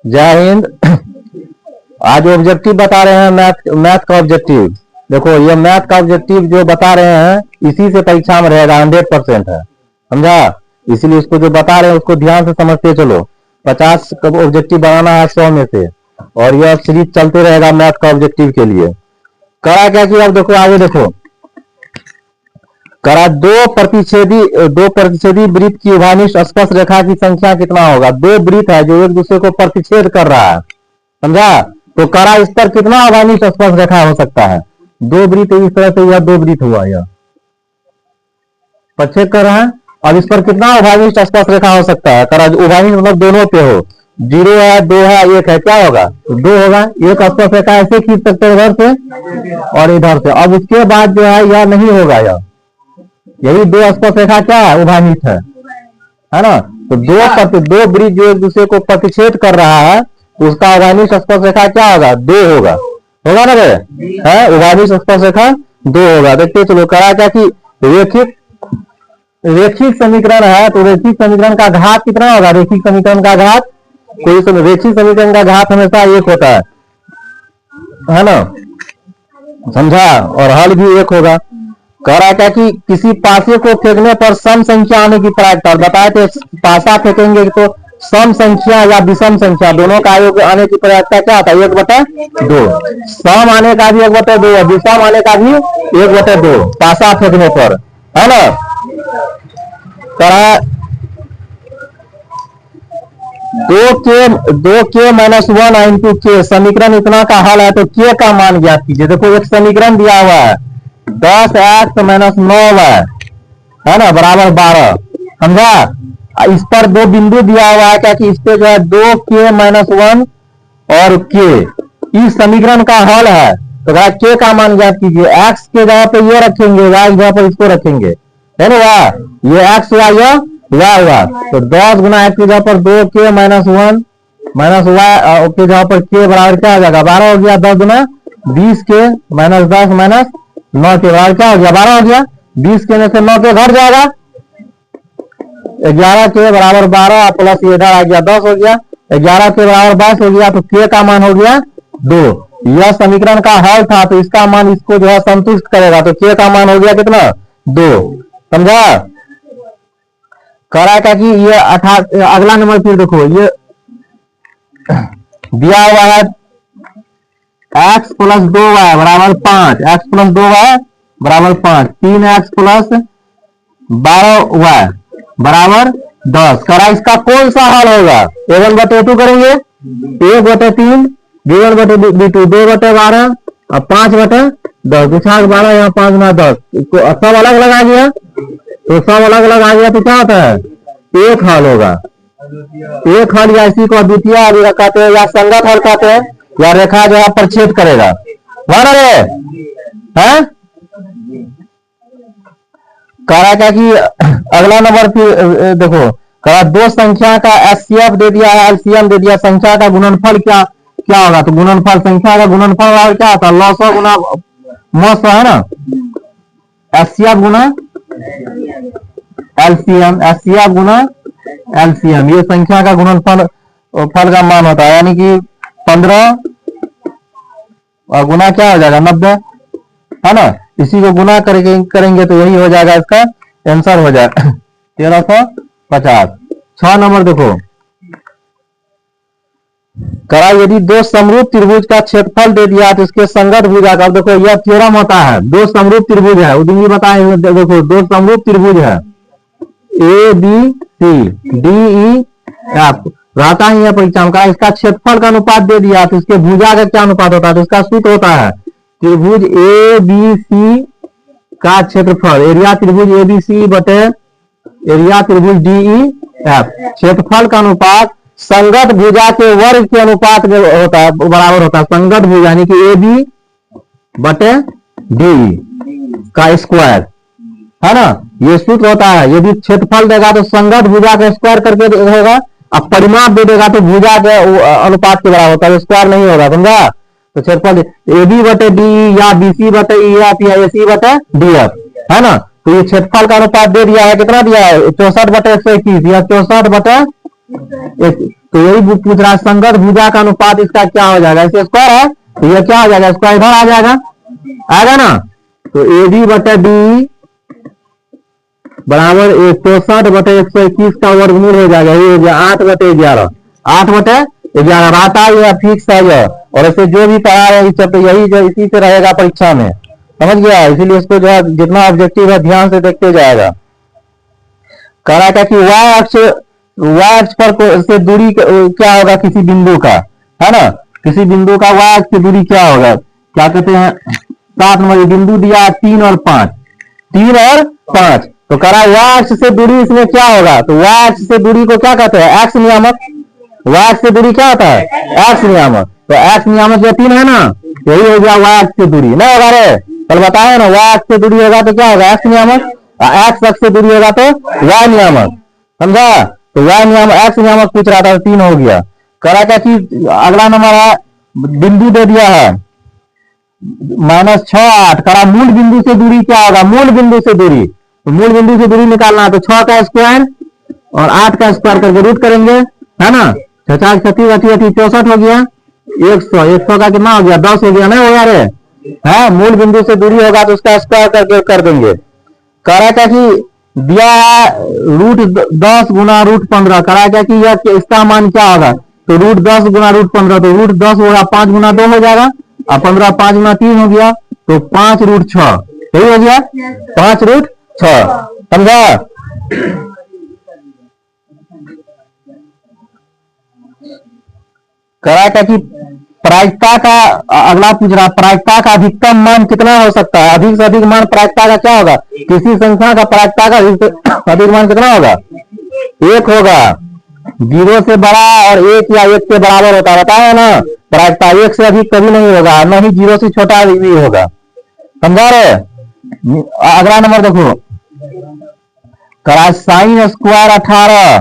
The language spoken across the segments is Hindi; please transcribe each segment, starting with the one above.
जय हिंद। आज ऑब्जेक्टिव बता रहे हैं, मैथ का ऑब्जेक्टिव। देखो ये मैथ का ऑब्जेक्टिव जो बता रहे हैं इसी से परीक्षा में रहेगा, 100% है, समझा। इसीलिए इसको जो बता रहे हैं उसको ध्यान से समझते चलो। 50 ऑब्जेक्टिव बनाना है 100 में से, और यह सीरीज चलते रहेगा मैथ का ऑब्जेक्टिव के लिए। करा क्या कि अब देखो आगे देखो, करा दो प्रतिच्छेदी वृत्त की उभयनिष्ठ स्पर्श रेखा की संख्या कितना होगा। दो वृत्त है जो एक दूसरे को प्रतिच्छेद कर रहा है, समझा। तो करा इस पर कितना उभयनिष्ठ स्पर्श रेखा हो सकता है। दो वृत्त इस तरह से, यह दो वृत्त हुआ, यह प्रक्षेद कर रहा है। अब इस पर कितना उभयनिष्ठ स्पर्श रेखा हो सकता है। करा उभयनिष्ठ मतलब दोनों पे हो, 0 है, 2 है, 1 है, क्या होगा, तो 2 होगा। एक स्पर्श रेखा ऐसे खींच सकते हैं इधर से और इधर से। अब उसके बाद जो है यह नहीं होगा, यही दो स्पर्श रेखा क्या है, उभयनिष्ठ है ना। तो दो वृत्त जो एक दूसरे को प्रतिच्छेद कर रहा है उसका उभयनिष्ठ स्पर्श रेखा क्या होगा, 2 होगा ना रे, है उभयनिष्ठ स्पर्श रेखा 2 होगा। देखते चलो। करा क्या कि रेखिक समीकरण है, तो रेखिक समीकरण का घात कितना होगा। रेखिक समीकरण का घात, कोई रेखिक समीकरण का घात हमेशा 1 होता है ना, समझा। और हल भी 1 होगा। कह रहा क्या कि किसी पासे को फेंकने पर सम संख्या आने की प्रायिकता बताए थे। पासा फेंकेंगे तो सम संख्या या विषम संख्या दोनों का योग आने की प्रायिकता क्या आता है, 1/2। सम आने का भी 1/2, विषम आने का भी 1/2 पासा फेंकने पर, है ना। कहा 2k-1 इंटू के समीकरण इतना का हल है, तो के का मान ज्ञात कीजिए। देखो एक समीकरण दिया हुआ है 10x-9y है ना, बराबर 12, समझा। इस पर दो बिंदु दिया हुआ है, क्या कि इस पे जो है 2k-1 और k इस समीकरण का हल है। तो के का मान ज्ञात कीजिए। x के जगह पे ये रखेंगे, y की जगह पर इसको रखेंगे, है ना। ये x हुआ, यह y हुआ। तो 10 गुना x की जगह पर 2k-1 माइनस y के जगह पर k बराबर क्या हो जाएगा, 12 हो गया। 10 गुना 20k माइनस 10 माइनस 9 के बराबर क्या हो गया, 12 हो गया। 20 के में से 9 के घट जाएगा, 11 के बराबर 12 प्लस ये इधर आ गया 10 हो गया। 11 के बराबर 22 हो गया, तो के का मान हो गया 2। यह समीकरण का हल था, तो इसका मान इसको जो है संतुष्ट करेगा, तो के का मान हो गया कितना, 2, समझा। करा क्या कि ये 18 अगला नंबर फिर देखो, ये दिया हुआ है x प्लस 2y बराबर 5, x प्लस 2y बराबर 5, 3x प्लस 12y बराबर 10। करा इसका कौन सा हल होगा, a1/2 करेंगे, 1/3, b1/2, 2/12 और 5/10। 12 यहाँ 5 गुना 10, इसको सब अलग अलग आ गया, तो सब अलग अलग आ गया, तो क्या होता है, एक हल होगा। एक हल या इसी को द्वितीय हल कहते हैं, या संगत हल कहते हैं, या रेखा जो है प्रच्छेद करेगा, है। कहा क्या कि अगला नंबर फिर देखो, कहा दो संख्या का एचसीएफ दे दिया है, एलसीएम दे दिया, संख्या का गुणनफल क्या क्या होगा। तो गुणनफल, संख्या का गुणनफल क्या होता है, लॉसो गुना मौसो, है ना। एचसीएफ गुना एलसीएम, एचसीएफ गुना एलसीएम, ये संख्या का गुणनफल फल का मान होता है, यानी कि 15 और गुना क्या हो जाएगा 90, है ना। इसी को गुना करेंगे तो यही हो जाएगा, इसका आंसर हो जाएगा 1350। 6 नंबर देखो, करा यदि दो समरूप त्रिभुज का क्षेत्रफल दे दिया तो इसके संगत भुजा का, देखो यह थ्योरम होता है, दो समरूप त्रिभुज है, उदय बताए। देखो दो समरूप त्रिभुज है, A B C D E F, रहता ही है परीक्षा का। इसका क्षेत्रफल का अनुपात दे दिया तो इसके भुजा का क्या अनुपात होता है, तो इसका सूत्र होता है त्रिभुज ए बी सी का क्षेत्रफल, एरिया त्रिभुज ए बी सी बटे एरिया त्रिभुज डी ई एफ। क्षेत्रफल का अनुपात संगत भुजा के वर्ग के अनुपात में होता है, बराबर होता है। संगत भुजा यानी कि ए बी बटे डी का स्क्वायर, है ना, ये सूत्र होता है। यदि क्षेत्रफल देगा तो संगत भुजा का स्क्वायर करके होगा, अब परिमाप दे देगा तो भुजा के अनुपात के बराबर होता है, स्क्वायर नहीं होगा, समझा। तो क्षेत्रफल ए बी बटे डी या बी सी बटे ई एफ या ए सी बटे डी एफ, है ना। तो ये क्षेत्रफल का अनुपात दे दिया है, कितना दिया है, 64/121 या 64/121 तो यही पूछ रहा है, संगत भुजा का अनुपात इसका क्या हो जाएगा, इसे स्क्वायर है तो ये क्या हो जाएगा, स्क्वायर इधर आ जाएगा, आएगा ना। तो AB बटे डी बराबर 64 बटे 121 का वर्गमूल हो जाएगा, ये हो गया 8 बटे 11, 8 बटे 11 रहता है, यह फिक्स है यह। और ऐसे जो भी पढ़ा रहे हैं यही जो इसी से रहेगा परीक्षा में, समझ गया। इसीलिए इसको जो है जितना ऑब्जेक्टिव है ध्यान से देखते जाएगा। कह रहा था कि y अक्ष पर से दूरी क्या होगा किसी बिंदु का, है ना, किसी बिंदु का y अक्ष की दूरी क्या होगा, क्या कहते हैं, 7 नंबर बिंदु दिया 3 और 5, 3 और 5। तो कह रहा है y अक्ष से दूरी इसमें क्या होगा, तो y अक्ष से दूरी को क्या कहते हैं, x नियामक। y अक्ष से दूरी क्या होता है, x नियामक। तो x नियामक जो 3 है ना, यही हो गया y अक्ष से दूरी, ना होगा रे, कल बताया ना, y अक्ष से दूरी होगा तो क्या होगा, x नियामक, x अक्ष से दूरी होगा तो y नियामक, समझा। तो y नियामक x नियामक पूछ रहा था, 3 हो गया। कह रहा था कि अगला नंबर है, बिंदु दे दिया है -6 8, कह रहा मूल बिंदु से दूरी क्या होगा, मूल बिंदु से दूरी, तो मूल बिंदु से दूरी निकालना है तो 6 का स्क्वायर और 8 का स्क्वायर करके रूट करेंगे, है ना। 6 36 64 हो गया, 100 का कितना हो गया, 10 हो गया ना, हो यार है। मूल बिंदु से दूरी होगा तो उसका स्क्वायर करके कर देंगे। कह रहा था कि दिया √10 गुना √15, कह रहा था कि यह इसका मान क्या होगा, तो √10 गुना √15, तो √10 होगा 5 गुना 2 हो जाएगा, और 15 5 गुना 3 हो गया, तो 5√6, सही हो गया, 5√6, समझा। कह रहा था कि प्रायिकता का, अगला पूछ रहा, प्रायिकता का अधिकतम मान कितना हो सकता है, अधिक से अधिक मान प्रायिकता का क्या होगा, किसी संख्या का प्रायिकता का अधिक मान कितना होगा, 1 होगा। 0 से बड़ा और 1 या 1 के बराबर होता रहता है ना, प्रायिकता 1 से अधिक कभी नहीं होगा, न ही 0 से छोटा भी होगा, समझा रहे। अगला नंबर देखो, करा sine square 18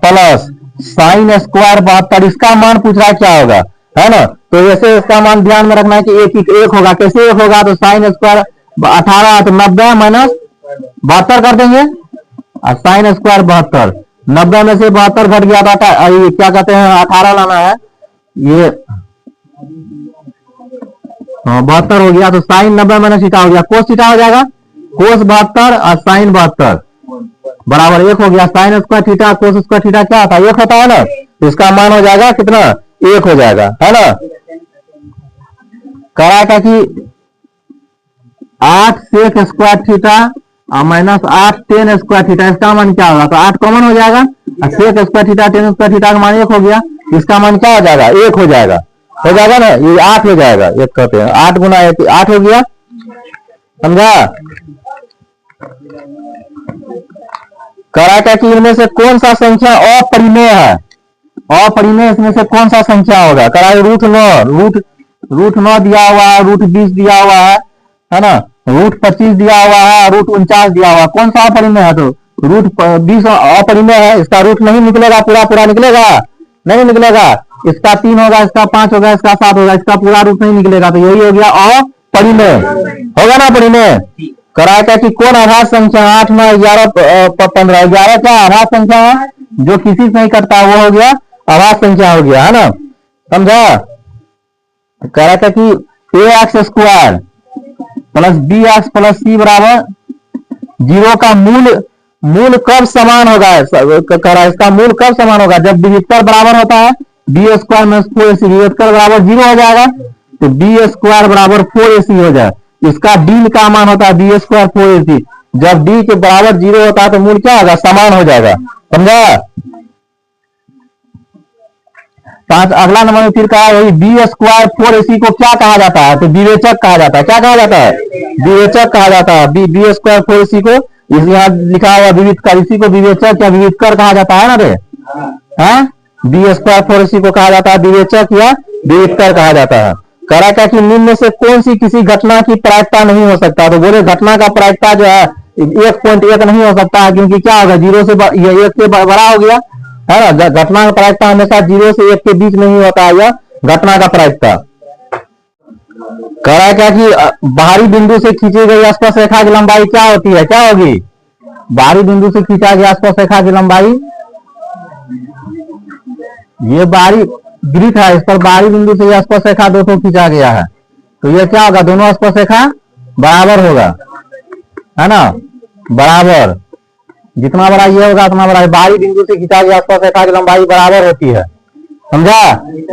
plus sine square 72, इसका मान पूछ रहा है क्या होगा, है ना। तो ऐसे इसका मान ध्यान में रखना है कि एक होगा, कैसे एक होगा, तो साइन स्क्वायर 18 तो 90 माइनस 72 कर देंगे, और साइन स्क्वायर 72, 90 में से 72 घट गया था, क्या कहते हैं 18 लाना है, ये 72 हो गया, तो साइन 90 माइनस थीटा हो गया, कोस थीटा हो जाएगा, कोस 72 और साइन 72 बराबर 1 हो गया। Sine square theta cos square theta क्या होता है, 1 होता है ना, तो इसका मान हो जाएगा कितना, 1 हो जाएगा, है ना। कह रहा था कि 8 सेक स्क्वायर थीटा और माइनस 8 टेन स्क्वायर थीटा, इसका मान क्या होगा, तो 8 कॉमन हो जाएगा, और sec square theta tan square theta का मान 1 हो गया, इसका मान क्या हो जाएगा, 1 हो जाएगा, ना, ये 8 हो जाएगा, 1 कहते हैं 8 गुना 8 हो गया, समझा। कह रहा था कि इनमें से कौन सा संख्या अपरिमेय है, अपरिमेय इसमें से कौन सा संख्या होगा, कह रहा है √9 दिया हुआ है, √20 दिया हुआ है ना, √25 दिया हुआ है, √49 दिया हुआ है, कौन सा अपरिमेय है, तो √20 अपरिमेय है, इसका रूट नहीं निकलेगा, पूरा निकलेगा, नहीं निकलेगा, इसका 3 होगा, इसका 5 होगा, इसका 7 होगा, इसका पूरा रूट नहीं निकलेगा, तो यही हो गया अपरिमेय, होगा ना परिमेय। कराया था कि कौन आधार संख्या 8 9 11 15 11 क्या आधार संख्या है, जो किसी से नहीं कटता, वो हो गया आधार संख्या हो गया, है ना, समझा। कह रहा था कि ax square plus bx plus c बराबर 0 का मूल कब समान होगा, कह रहा है इसका मूल कब समान होगा, जब विविधकर बराबर होता है, b स्क्वायर माइनस 4ac, विविधकर बराबर 0 हो जाएगा, तो b स्क्वायर बराबर 4ac हो जाए, इसका d का मान होता है b स्क्वायर 4ac, जब d के बराबर 0 होता है तो मूल क्या होगा, समान हो जाएगा, समझा। अगला नंबर में फिर कहा वही बी स्क्वायर 4ac को क्या कहा जाता है, तो विवेचक कहा जाता है, क्या कहा जाता है, विवेचक कहा जाता है, बी स्क्वायर 4ac को, इस यहाँ लिखा हुआ विविधकर, इसी को विवेचक या विविधकर कहा जाता है ना रे, हाँ, बी स्क्वायर 4ac को कहा जाता है विवेचक या विविधकर कहा जाता है। करा क्या कि निम्न में से कौन सी किसी घटना की प्रायिकता नहीं हो सकता, तो बोले घटना का प्रायिकता जो है 1.1 नहीं हो सकता है, क्योंकि क्या होगा 0 से 1 से बड़ा हो गया, है ना, घटना का प्रायिकता हमेशा 0 से 1 के बीच नहीं होता है, यह घटना का प्रायिकता। कह रहा है क्या कि बाहरी बिंदु से खींची गई स्पर्श रेखा की लंबाई क्या होती है, क्या होगी, बाहरी बिंदु से खींचा गया स्पर्श रेखा की लंबाई ये बाहरी वृत्त है, इस पर बाहरी बिंदु से यह स्पर्श रेखा 200 खींचा गया है, तो ये क्या होगा, दोनों स्पर्श रेखा बराबर होगा, है ना, बराबर। जितना बड़ा ये होगा उतना बड़ा, बाहरी बिंदु से खींचा गया स्पर्श रेखा की लंबाई बराबर होती है, समझा।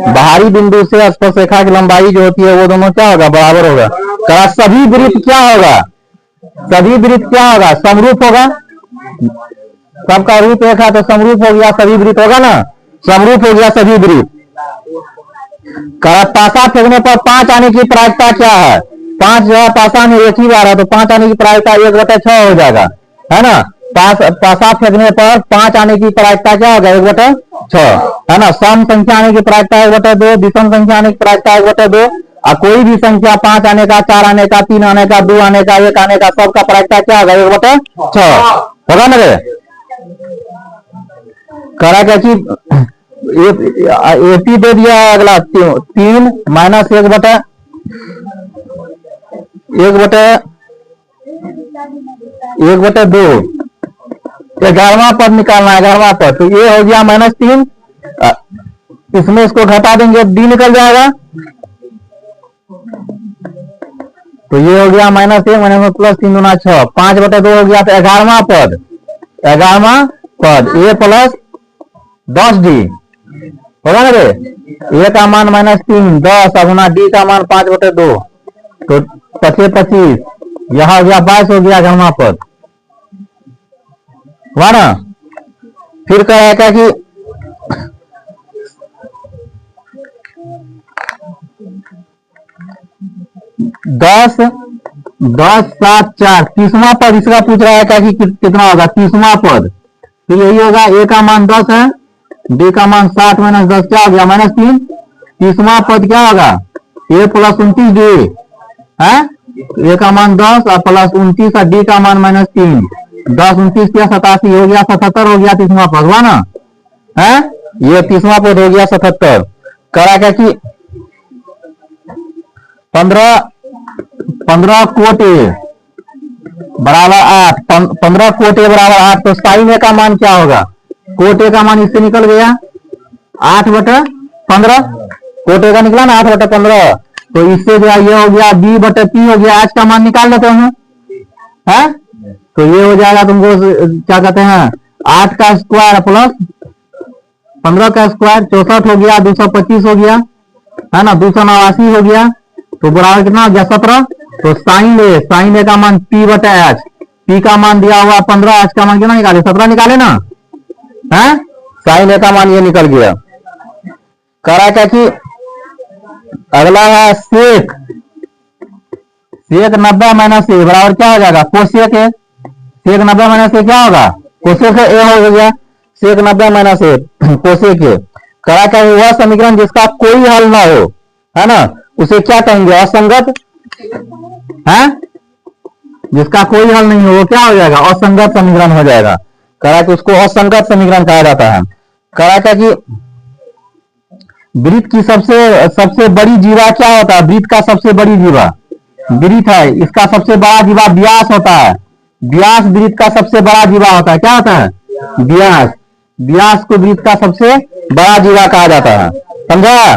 बाहरी बिंदु से स्पर्श रेखा की लंबाई जो होती है वो दोनों क्या होगा, बराबर होगा। कहा सभी वृत्त क्या होगा, सभी वृत्त क्या होगा, समरूप होगा। सबका रूप एक है तो समरूप हो गया, सभी वृत्त होगा ना, समरूप हो गया सभी वृत्त। कहा पासा फेंकने पर 5 आने की प्रायिकता क्या है, 5 जो है पासा में एक ही बार है तो 5 आने की प्रायिकता 1/6 हो जाएगा, है ना। पासा फेंकने पर 5 आने की प्रायिकता क्या होगा, 1/6, है ना। सम संख्या आने की प्रायिकता 1/2, विषम संख्या आने की प्रायिकता 1/2, और कोई भी संख्या 5 आने का, 4 आने का, 3 आने का, 2 आने का, 1 आने का, सबका प्रायिकता क्या होगा, 1/6 होगा ना रे। करा क्या कि एपी दे दिया अगला 3 माइनस 1/2 11वां पद निकालना है, 11वां पद, तो ये हो गया -3, इसमें इसको घटा देंगे डी निकल जाएगा, तो ये हो गया -1 प्लस 3 दूना 6, 5/2 हो गया, तो 11वां पद, 11वां पद ए प्लस 10d होगा ना रे। ए का मान -3, 10 और गुना डी का मान 5/2, तो 25, यहां हो गया 22 हो गया 11वां पद, हुआ ना। फिर कहेगा कि 10, 10, 7, 4, 30वां पद इसका पूछ रहा है कि कितना होगा 30वां पद, तो यही होगा, ए का मान 10 है, डी का मान 7 - 10 क्या हो गया -3, 30वां पद क्या होगा, ए प्लस 29d है, ए का मान 10 और प्लस 29 और डी का मान -3, 10 29 क्या 87 हो गया, 77 हो गया 30वां पद, हुआ ना है। ये 30वां पद हो गया 77। करा क्या कि 15 कोट ए बराबर 8, 15 कोट ए बराबर 8, तो साइन ए का मान क्या होगा, कोट ए का मान इससे निकल गया 8/15, कोट ए का निकला ना 8/15, तो इससे जो ये हो गया b/p हो गया, आज का मान निकाल लेते हैं, है? तो ये हो जाएगा तुमको क्या कहते हैं 8 का स्क्वायर प्लस 15 का स्क्वायर 64 हो गया, 225 हो गया, है ना, 289 हो गया, तो बराबर कितना हो गया 17। तो साइन ए का मान p/h, p का मान दिया हुआ 15, h का मान कितना निकाले 17 निकाले ना, है। साइन ए का मान ये निकल गया। करा क्या कि अगला है सेक 90 माइनस ए बराबर क्या हो जाएगा, कोसेक ए, सेक 90 माइनस ए क्या होगा, कोसेक ए हो गया, सेक 90 माइनस ए कोसेक ए। करा क्या वह समीकरण जिसका कोई हल ना हो, है ना, उसे क्या कहेंगे, असंगत, है, जिसका कोई हल नहीं हो वो क्या हो जाएगा, असंगत समीकरण हो जाएगा। करा कि उसको असंगत समीकरण कहा जाता है। करा क्या कि वृत्त की सबसे बड़ी जीवा क्या होता है, वृत्त का सबसे बड़ी जीवा वृत्त है, इसका सबसे बड़ा जीवा व्यास होता है, व्यास वृत्त का सबसे बड़ा जीवा होता है, क्या होता है, व्यास, व्यास को वृत्त का सबसे बड़ा जीवा कहा जाता है, समझा।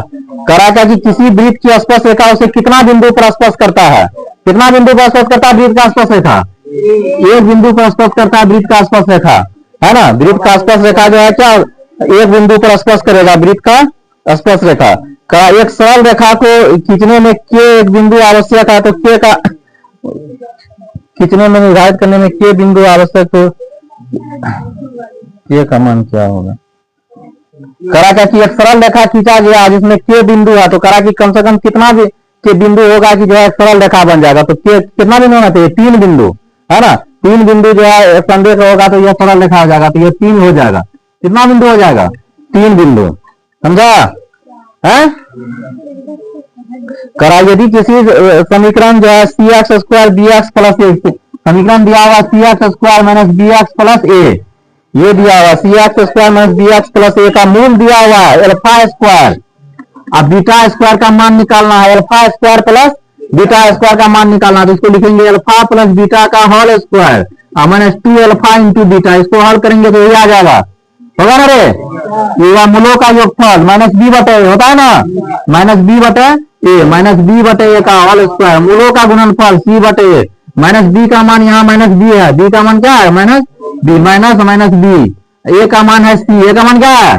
करा क्या कि किसी वृत्त की स्पर्श रेखा उसे कितना बिंदु पर स्पर्श करता है, कितना बिंदु पर स्पर्श करता है वृत्त का स्पर्श रेखा, एक बिंदु पर स्पर्श करता है वृत्त का स्पर्श रेखा, है ना। वृत्त का स्पर्श रेखा जो है क्या एक बिंदु पर स्पर्श करेगा, वृत्त का स्पर्श रेखा का एक सरल रेखा को खींचने में के एक बिंदु आवश्यक है, तो के का खींचने में निर्धारित करने में के बिंदु आवश्यक, तो के का मान क्या होगा। करा क्या कि एक सरल रेखा खींचा गया जिसमें के बिंदु है, तो करा कि कम से कम कितना भी के बिंदु होगा कि जो है सरल रेखा बन जाएगा, तो के कितना बिंदु होना चाहिए, 3 बिंदु, है ना, 3 बिंदु जो है संदेश होगा तो यह सरल रेखा हो जाएगा, तो यह 3 हो जाएगा, कितना बिंदु हो जाएगा 3 बिंदु, समझा है। करा यदि किसी समीकरण जो है cx² bx प्लस ए, समीकरण दिया हुआ cx² माइनस bx प्लस ए, ये दिया हुआ cx² माइनस bx प्लस ए का मूल दिया हुआ है α², अब बीटा स्क्वायर का मान निकालना है, α² प्लस बीटा स्क्वायर का मान निकालना है, तो इसको लिखेंगे अल्फा प्लस बीटा का whole square -2 alpha into beta, इसको हल करेंगे तो ये आ जाएगा होगा ना रे, ये हुआ मूलों का योगफल माइनस बी बटे होता है ना, माइनस बी बटे ए, माइनस बी बटे ए का होल स्क्वायर, मूलों का गुणनफल सी बटे ए, माइनस बी का मान यहाँ माइनस बी है, बी का मान क्या है minus B, minus minus B, A का मान है सी, ए का मान क्या है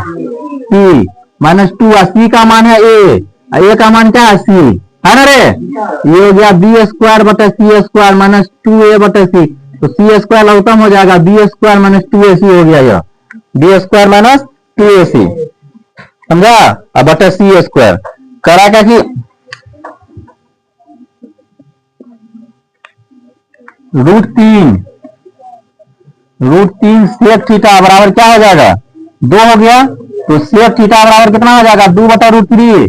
सी माइनस टू, सी का मान है ए का मान क्या है सी, है ना रे, ये हो गया बी स्क्वायर बटे सी स्क्वायर माइनस टू ए बटे सी, तो सी स्क्वायर लघुत्तम हो जाएगा बी स्क्वायर माइनस टू ए सी हो गया, यह बी स्क्वायर माइनस टू ए सी, समझा। अब बटे सी स्क्वायर करा क्या कि √3 सेक थीटा बराबर क्या हो जाएगा 2 हो गया, तो सेक थीटा बराबर कितना हो जाएगा 2 बटा √3,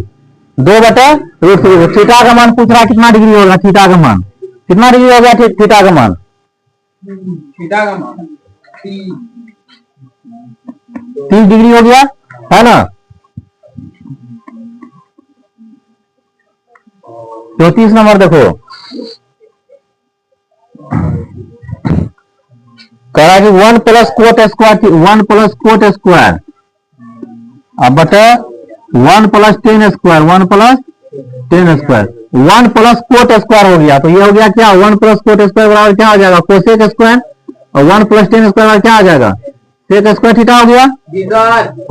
2 बटे √3, थीटा का मान पूछ रहा कितना डिग्री होगा, थीटा का मान कितना डिग्री हो गया, थीटा का मान 30 डिग्री हो गया, है ना। 34 नंबर देखो, कह कि 1 plus coat square 1 plus coat square अब बटे 1 plus ten square 1 plus ten square 1 plus coat square हो गया, तो ये हो गया क्या 1 प्लस कोट स्क्वायर बराबर क्या हो जाएगा कोसेक स्क्वायर, और 1 प्लस टेन स्क्वायर बराबर क्या आ जाएगा सेक स्क्वायर थीटा हो गया,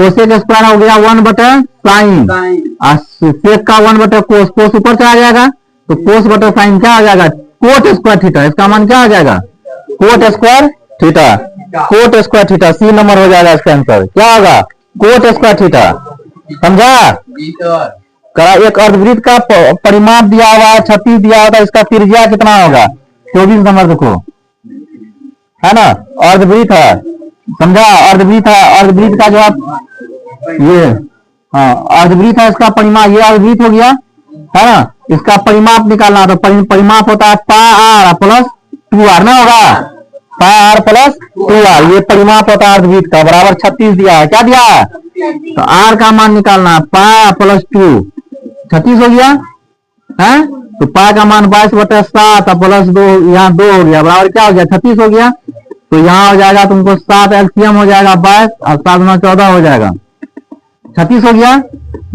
कोसेक स्क्वायर हो गया 1 बटे साइन, सेक का 1 बटे कोस, कोस ऊपर चला जाएगा तो कोस बटे साइन क्या आ जाएगा कोट स्क्वायर थीटा, इसका मान क्या आ जाएगा cot square theta, cot square theta सी नंबर हो जाएगा इसका आंसर, क्या होगा कोट स्क्वायर थीटा, समझा। करा एक अर्धवृत्त का परिमाप दिया हुआ है 36 दिया होता है, इसका त्रिज्या कितना होगा 24 नंबर देखो, है ना, अर्धवृत्त है, समझा, अर्धवृत्त है, अर्धवृत्त का जो आप ये हाँ अर्धवृत्त है, इसका परिमाप ये अर्धवृत्त हो गया, है ना, इसका परिमाप निकालना, तो परिमाप होता है पाई आर प्लस 2r ना होगा, पाई आर प्लस 2r, ये परिमाप होता है अर्धवृत्त का, बराबर 36 दिया है, क्या दिया है, तो r का मान निकालना पाई प्लस 2 36 हो गया, है, तो पाई का मान 22/7 प्लस 2 यहाँ 2 हो गया, बराबर क्या हो गया 36 हो गया, तो यहाँ हो जाएगा तुमको 7 एलसीएम हो जाएगा 22 और 7 गुना 14 हो जाएगा 36 हो गया,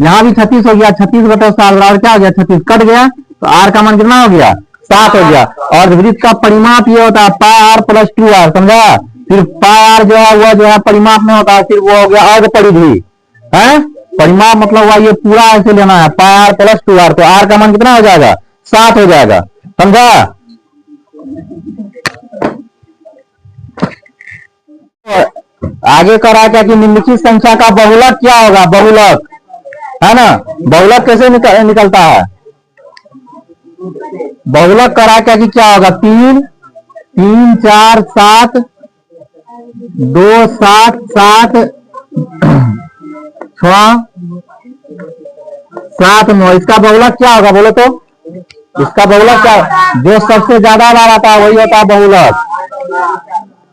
यहाँ भी 36 हो गया, 36/7 बराबर क्या हो गया 36 कट गया, तो r का मान कितना हो गया 7 हो गया, और वृत्त का परिमाप ये होता है पाई आर प्लस 2r, समझा, फिर पाई आर जो है वो जो है परिमाप में होता है, फिर वो हो गया अर्ध परिधि, है, परिमाप मतलब हुआ ये पूरा ऐसे लेना है पाई आर प्लस 2r, तो r का मान कितना हो जाएगा 7 हो जाएगा, समझा। आगे करा क्या कि निम्नलिखित संख्या का बहुलक क्या होगा, बहुलक, है ना, बहुलक कैसे निकलता है, बहुलक करा क्या कि क्या होगा 3 3 4 7 2 7 7 6 7 9, इसका बहुलक क्या होगा बोलो तो, इसका बहुलक क्या, जो सबसे ज्यादा बार आता है वही होता है बहुलक,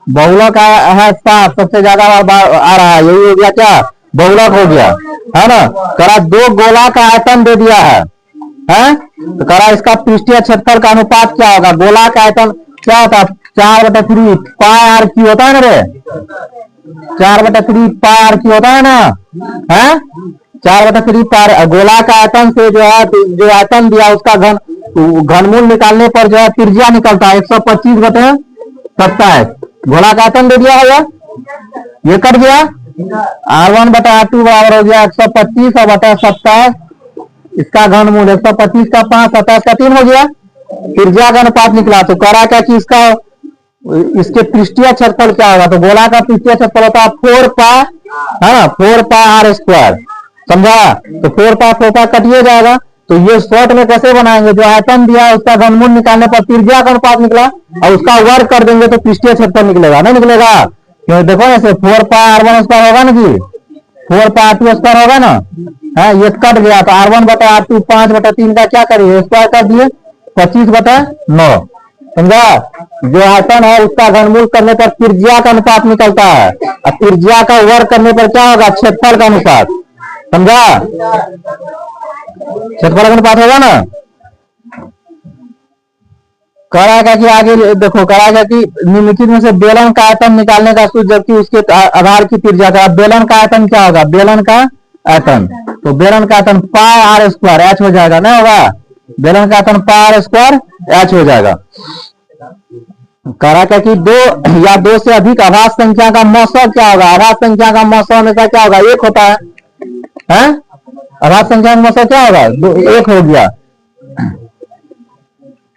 बहुलक है 7, सबसे ज्यादा बार आ रहा है, यही हो गया क्या बहुलक हो गया, है ना। करा 2 गोला का आयतन दे दिया है, तो करा इसका पृष्ठीय क्षेत्रफल का अनुपात क्या होगा, गोला का आयतन क्या होता है 4/3 पाई आर क्यू होता है ना रे, 4/3 पाई आर क्यू होता है ना, है 4/3 पाई, गोला का आयतन से जो है जो आयतन दिया उसका घनमूल निकालने पर जो है त्रिज्या निकलता है 125/27, गोला का आयतन दे दिया है, ये कट गया, r1/r2 बराबर हो गया 125 और बटा 27, इसका घनमूल 125 का 5 27 का 3 हो गया, त्रिज्या का अनुपात निकला, तो करा क्या कि इसका इसके पृष्ठीय क्षेत्रफल क्या होगा, तो गोला का पृष्ठीय क्षेत्रफल होता है 4 पाई, है ना 4 पाई आर स्क्वायर, समझा, तो 4 पाई कटिए जाएगा, तो ये शॉर्ट में कैसे बनाएंगे, जो आयतन दिया है उसका घनमूल निकालने पर त्रिज्या का अनुपात निकला और उसका वर्ग कर देंगे तो पृष्ठीय क्षेत्रफल निकलेगा, नहीं निकलेगा, क्यों देखो ऐसे 4 पाई r1 स्क्वायर होगा ना जी, 4 पाई r2 स्क्वायर होगा ना, है, ये कट गया, तो r1/r2 5/3 का क्या करिए स्क्वायर कर दिए 25/9, समझा, जो आयतन है उसका घनमूल करने पर त्रिज्या का अनुपात निकलता है, और त्रिज्या का वर्ग करने पर क्या होगा क्षेत्रफल का अनुपात, समझा, क्षेत्रफल का अनुपात होगा ना। कराएगा कि आगे देखो, कराएगा कि निम्नलिखित में से बेलन का आयतन निकालने का सूत्र, जबकि उसके आधार की त्रिज्या का। बेलन का आयतन क्या होगा? बेलन का आयतन, तो बेलन का आयतन पाई आर स्क्वायर एच हो जाएगा, ना होगा? बेलन का आयतन पाई आर स्क्वायर एच हो जाएगा। करा क्या कि दो या दो से अधिक आभास संख्या का मौसम क्या होगा? आभास संख्या का मौसम हमेशा क्या होगा? एक होता है, हैं? आभास संख्या का मौसम क्या होगा? एक हो गया।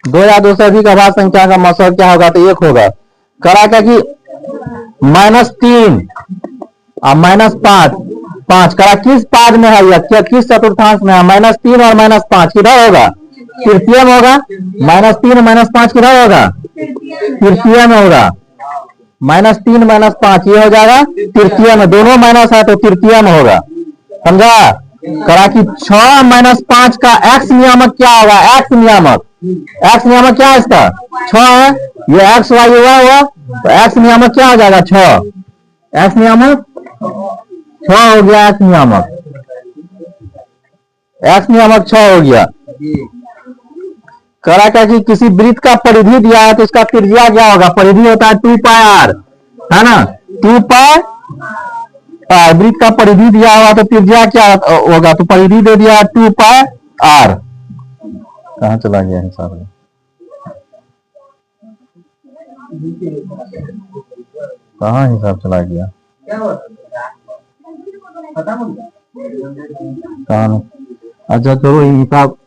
दो या दो से अधिक आभास संख्या का मौसम क्या होगा? तो एक होगा। करा क्या कि -3 और -5, 5 करा किस पाद में है? यह क्या किस चतुर्थांश में है? -3 और -5 किधर होगा? तृतीय में होगा। -3 -5 किधर होगा? तृतीय में होगा। -3 -5 ये हो जाएगा तृतीय में, दोनों माइनस है तो तृतीय में होगा, समझा? करा कि 6 - 5 का एक्स नियामक क्या होगा? एक्स नियामक, एक्स नियामक क्या है इसका? 6 है, ये एक्स वाई हुआ, तो एक्स नियामक क्या हो जाएगा? 6। एक्स नियामक 6 हो गया। एक्स नियामक, एक्स नियामक 6 हो गया। करा क्या कि किसी वृत्त का परिधि दिया है तो इसका त्रिज्या क्या होगा? परिधि होता है 2 पाई आर, है ना? 2 पाई, वृत्त का परिधि दिया हुआ तो त्रिज्या क्या होगा? तो परिधि दे दिया 2 पाई आर। कहाँ चला गया हिसाब में? कहाँ हिसाब चला गया? कहाँ? अच्छा चलो हिसाब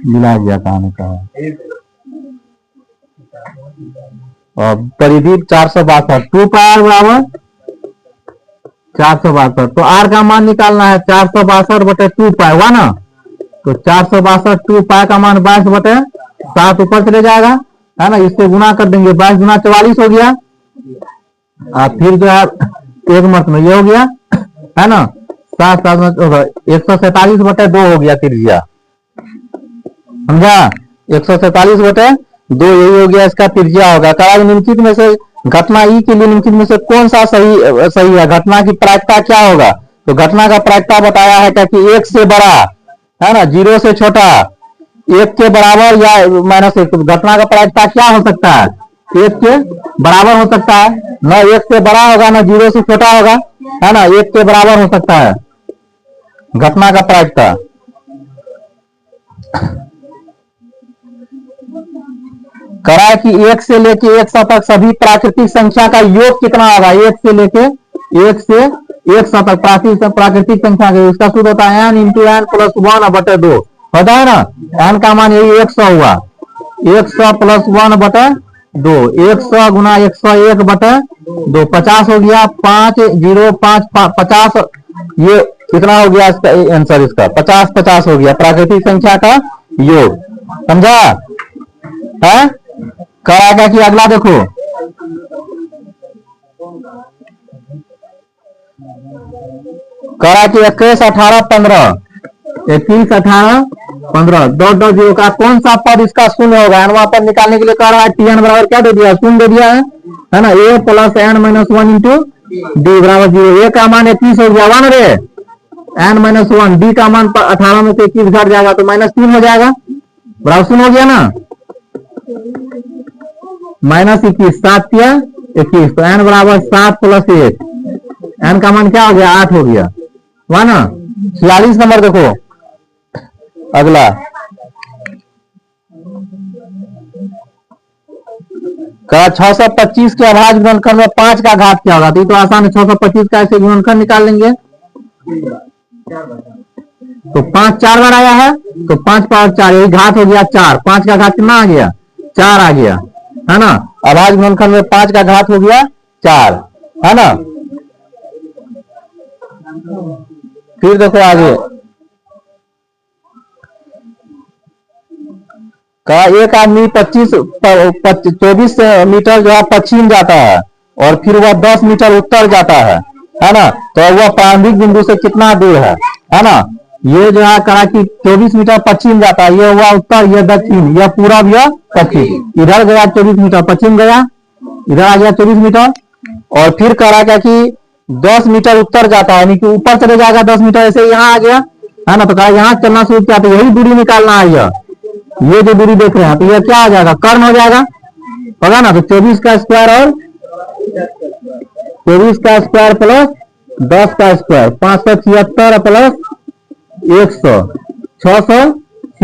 मिला गया, कहाँ कहा? और परिधि 462, 2 पाई आर बराबर 462, तो आर का मान निकालना है 462/2 पाई हुआ ना? तो 462 2 पाई का मान 22/7 ऊपर चले जाएगा, है ना? इससे गुना कर देंगे, 22 गुना 44 हो गया। फिर जो है एक मत में ये हो गया, है ना? 7 होगा 147/2 हो गया त्रिज्या, समझा? 147/2 यही हो गया इसका त्रिज्या होगा। करा निम्नलिखित में से घटना ई के लिए निम्नलिखित में से कौन सा सही है? घटना की प्रायिकता क्या होगा? तो घटना का प्रायिकता बताया है क्या कि 1 से बड़ा, है ना? 0 से छोटा, 1 के बराबर या -1। तो घटना का प्रायिकता क्या हो सकता है? 1 के बराबर हो सकता है, न 1 से बड़ा होगा न 0 से छोटा होगा, है ना? 1 के बराबर हो सकता है घटना का प्रायिकता। करा कि 1 से लेके 100 तक सभी प्राकृतिक संख्या का योग कितना होगा? 1 से लेके 100 तक प्राकृतिक संख्या का, इसका सूत्र होता है n × n + 1/2, होता है ना? n का मान यही 100 हुआ, 100 + 1/2, 100 गुना 101/2, 50 हो गया। 5 0 5 50, ये कितना हो गया इसका आंसर? इसका 50 हो गया प्राकृतिक संख्या का योग, समझा? है? कराएगा कि अगला देखो, करा कि 21 18 15, 21 18 15 दो 0 का कौन सा पद इसका शून्य होगा? वहां पर निकालने के लिए कह रहा है tn बराबर क्या दे दिया? शून्य दे दिया है ना? a + n - 1 × d बराबर 0। a का मान 21 हो गया, 1 रे, n - 1, d का मान 18 में से 21 घट जाएगा तो -3 हो जाएगा, बराबर शून्य हो गया ना? -21, 7 या 21, तो n बराबर 7 + 1, n का मान क्या हो गया? 8 हो गया, हुआ ना? 46 नंबर देखो अगला। कहा 625 के अभाज्य गुणनखंड में 5 का घात क्या होगा? तो ये तो आसान है, 625 का ऐसे गुणनखंड निकाल लेंगे। तो 5 4 बार आया है, तो 5 पावर 4, यही घात हो गया 4। 5 का घात कितना आ गया? 4 आ गया, है ना? अभाज्य गुणनखंड में 5 का घात हो गया 4, है ना? फिर देखो आगे, कहा एक आदमी 24 मीटर जो है पश्चिम जाता है और फिर वह 10 मीटर उत्तर जाता है ना? तो वह प्रारंभिक बिंदु से कितना दूर है ना? ये जो है कहा कि 24 मीटर पश्चिम जाता है, ये हुआ उत्तर, ये दक्षिण, यह पूरब, यह पश्चिम। इधर गया 24 मीटर पश्चिम गया, इधर आ गया 24 मीटर, और फिर कह रहा क्या कि 10 मीटर उत्तर जाता है, यानी कि ऊपर चले जाएगा 10 मीटर, ऐसे यहाँ आ गया, है ना? तो कहा यहाँ चलना शुरू किया तो यही दूरी निकालना है, ये जो दूरी देख रहे हैं तो ये क्या आ जाएगा, कर्ण हो जाएगा, होगा ना। तो 24 का स्क्वायर और 24 का स्क्वायर प्लस 10 का स्क्वायर, 576 प्लस 100,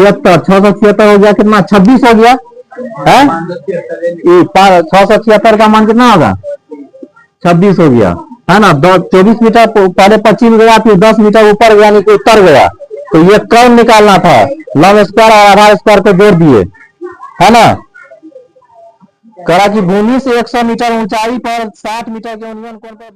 676 हो गया, कितना 26 हो गया है। 676 का मान कितना होगा, 26 हो गया, है ना। 24 मीटर पहले पश्चिम गया, फिर 10 मीटर ऊपर गया, यानी कि उत्तर गया। तो ये कर्ण निकालना था, लंब स्क्वायर और आधा स्क्वायर को जोड़ दिए, है ना। करा कि भूमि से 100 मीटर ऊंचाई पर 60 मीटर के उन्नयन कोण पर